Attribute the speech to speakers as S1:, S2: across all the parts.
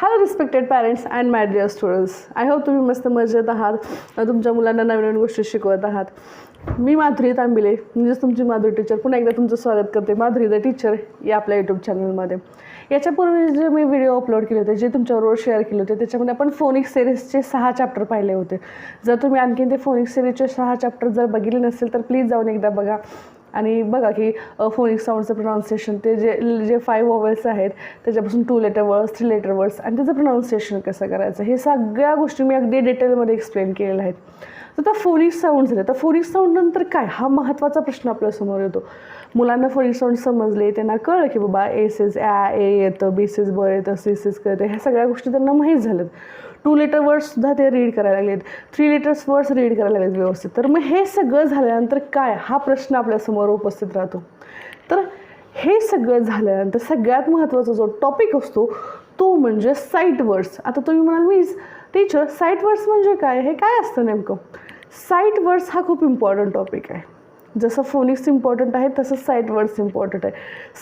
S1: Hello respected parents and my dear students. I hope तुम्ही मस्त मजेत आहात, तुमच्या मुलांना नवीन नवीन गोष्टी शिकवत आहात. मी माधुरी तांबिले, म्हणजेच तुमची माधुरी टीचर, पुन्हा एकदा तुमचं स्वागत करते माधुरी द टीचर या आपल्या यूट्यूब चॅनलमध्ये. याच्यापूर्वी जे मी व्हिडिओ अपलोड केले होते, जे तुमच्याबरोबर शेअर केले होते, त्याच्यामध्ये आपण फोनिक्स सिरीजचे 6 चॅप्टर पाहिले होते. जर तुम्ही आणखीन ते फोनिक्स सिरीजचे 6 चॅप्टर जर बघितले नसेल तर प्लीज जाऊन एकदा बघा आणि बघा की फोनिक्स साऊंडचं प्रोनाऊन्सिएशन, ते जे 5 वॉवेल्स आहेत त्याच्यापासून 2 लेटर वर्ड्स, 3 लेटर वर्ड्स आणि त्याचं प्रोनाऊन्सिएशन कसं करायचं, हे सगळ्या गोष्टी मी अगदी डिटेलमध्ये एक्सप्लेन केलेल्या आहेत. तर आता फोनिक्स साऊंड झाले, तर फोनिक्स साऊंड नंतर काय, हा महत्त्वाचा प्रश्न आपल्यासमोर येतो. मुलांना फोनिक्स साऊंड समजले, त्यांना कळलं की बाबा एसेस ए येतं, बीसेस ब येतं, सीसेस कळतं, ह्या सगळ्या गोष्टी त्यांना माहीत झाल्यात. 2 लेटर वर्ड्ससुद्धा ते रीड करायला लागलेत, 3 लेटर्स वर्ड्स रीड करायला लागलेत व्यवस्थित. तर मग हे सगळं झाल्यानंतर काय, हा प्रश्न आपल्यासमोर उपस्थित राहतो. तर हे सगळं झाल्यानंतर सगळ्यात महत्त्वाचा जो टॉपिक असतो तो म्हणजे साईट वर्ड्स. आता तुम्ही म्हणाल मीच टीचर साईट वर्ड्स म्हणजे काय, हे काय असतं नेमकं? साईट वर्ड्स हा खूप इम्पॉर्टंट टॉपिक आहे. जसं फोनिक्स इम्पॉर्टंट आहे तसं साईट वर्ड्स इम्पॉर्टंट आहे.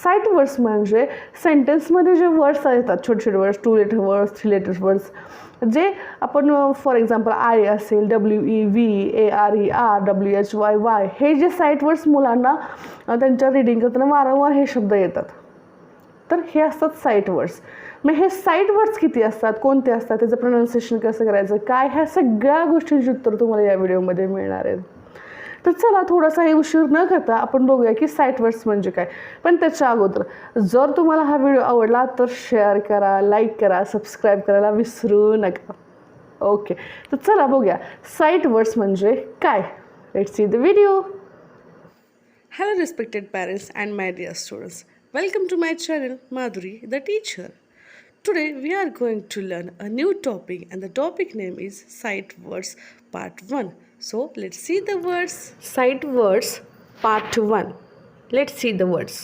S1: साईट वर्ड्स म्हणजे सेंटेन्समध्ये जे वर्ड्स येतात, छोटे छोटे words, 2 letter words, 3 letter words, जे आपण फॉर एक्झाम्पल आय असेल, WEV, ARER, WHYY, हे जे साईट वर्ड्स मुलांना त्यांच्या रीडिंग करताना वारंवार हे शब्द येतात, तर हे असतात साईट वर्ड्स. मग हे साईट वर्ड्स किती असतात, कोणते असतात, त्याचं प्रोनाऊन्सिएशन कसं करायचं, काय, ह्या सगळ्या गोष्टींची उत्तर तुम्हाला या व्हिडिओमध्ये मिळणार आहेत. तर चला थोडासा हे उशीर न करता आपण बघूया की साईट वर्ड्स म्हणजे काय. पण त्याच्या अगोदर जर तुम्हाला हा व्हिडिओ आवडला तर शेअर करा, लाईक करा, सबस्क्राईब करायला विसरू नका. ओके, तर चला बघूया साईट वर्ड्स म्हणजे काय. Let's see the video. Hello respected parents and my dear students, welcome to my channel Madhuri the teacher. Today we are going to learn a new topic and the topic name is sight words part 1. So let's see the words. Sight words part 1. Let's see the words.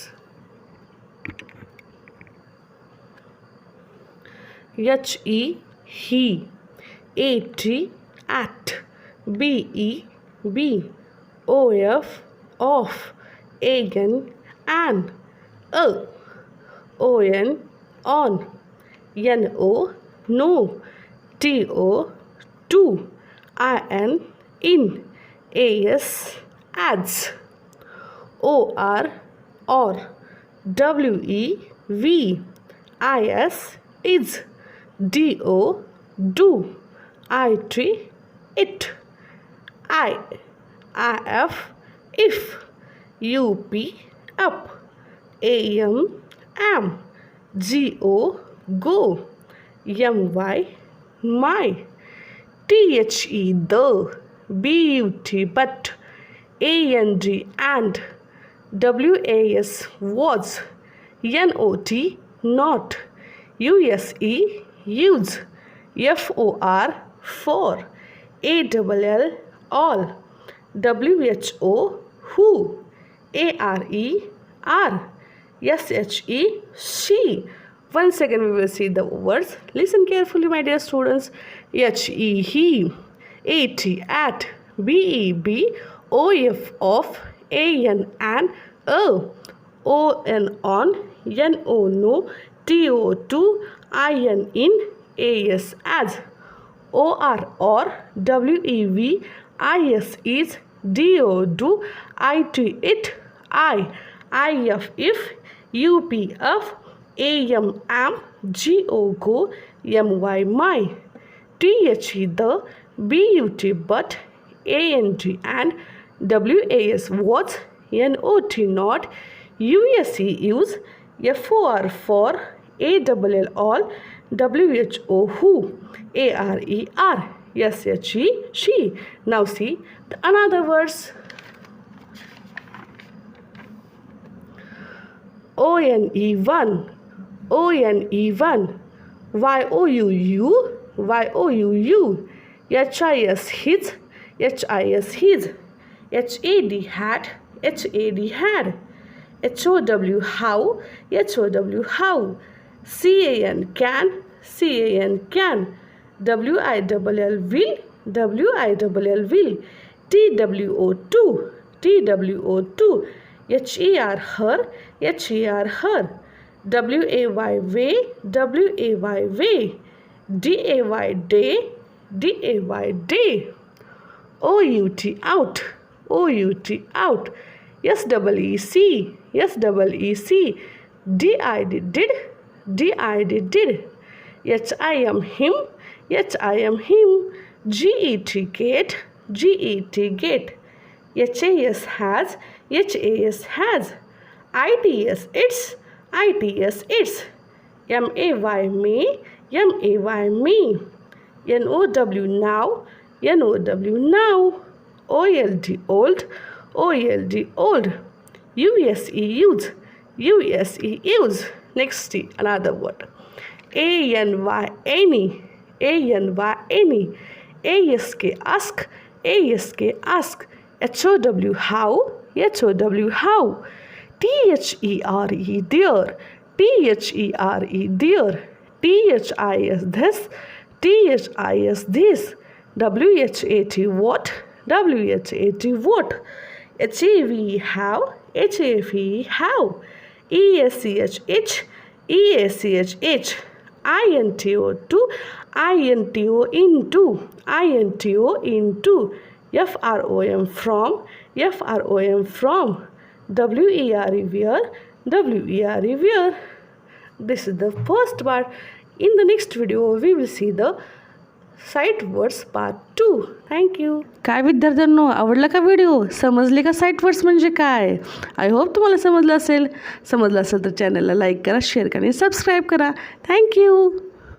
S1: HE he, AT at, BE be, OF off, AN an, ON on, NO no, TO to, IN in, AS adds, OR or, WEV, IS is, DO do, IT it, IF if, UP up, AM am, GO go, MY my, THE the, BUT but, AND and, WAS was, NOT not, USE use, FOR for, ALL all, WHO who, ARER, SHE she. Once again we will see the words. Listen carefully my dear students. HE he, AT at, BE be, OF off, AN an, ON on, NO no, TO to, IN in, AS as, OR or, WEV, IS is, DO do, IT it, IF if, UP of, AM am, GO go, MY my, THE the, BUT but, AND and, WAS was, NOT not, USE use, FOR for, ALL all, WHO who, ARER, SHE she. Now see the another words. ONE1, ONE1, YOUU, HIS his, HIS his, HAD had, HAD had, HOW how, HOW how, CAN can, CAN can, WILL will, WILL will, TWO2, HER her, HER her, W-A-Y, way, W-A-Y, way. D-A-Y, day, D-A-Y, day. O-U-T, out, O-U-T, out. S-E-E-C, S-E-E-C. D-I-D, did, D-I-D, did. H-I-M, him, H-I-M, him. G-E-T, gate, G-E-T, gate. H-A-S, has, H-A-S, has. I-T-S, its, I-T-S, its. M-A-Y, me, M-A-Y, me. N-O-W, now, N-O-W, now. O-L-D, old, O-L-D, old. U-S-E, use, U-S-E, use. Next T, another word. A-N-Y, any, A-N-Y, any. A-S-K, ask, A-S-K, ask. H-O-W, how, H-O-W, how. T-H-E-R-E, dear, T-H-E-R-E, dear. T-H-I-S, this, T-H-I-S, this. W-H-A-T, what, W-H-A-T, what. H-A-V, how, H-A-V, how. E-S-C-H, itch, E-S-C-H, I-N-T-O, to, I-N-T-O, into, I-N-T-O, into. F-R-O-M, from, F-R-O-M, from. W-E-R-E, where, W-E-R-E, where. This is the first part. In the next video, we will see the sight words part 2. Thank you. काय विद्यार्थ्यांनो, आवडला का video? समजले का sight words म्हणजे काय? I hope तुम्हाला समजलं असेल तर चॅनलला लाईक करा, शेअर करा आणि सबस्क्राईब करा. थँक्यू.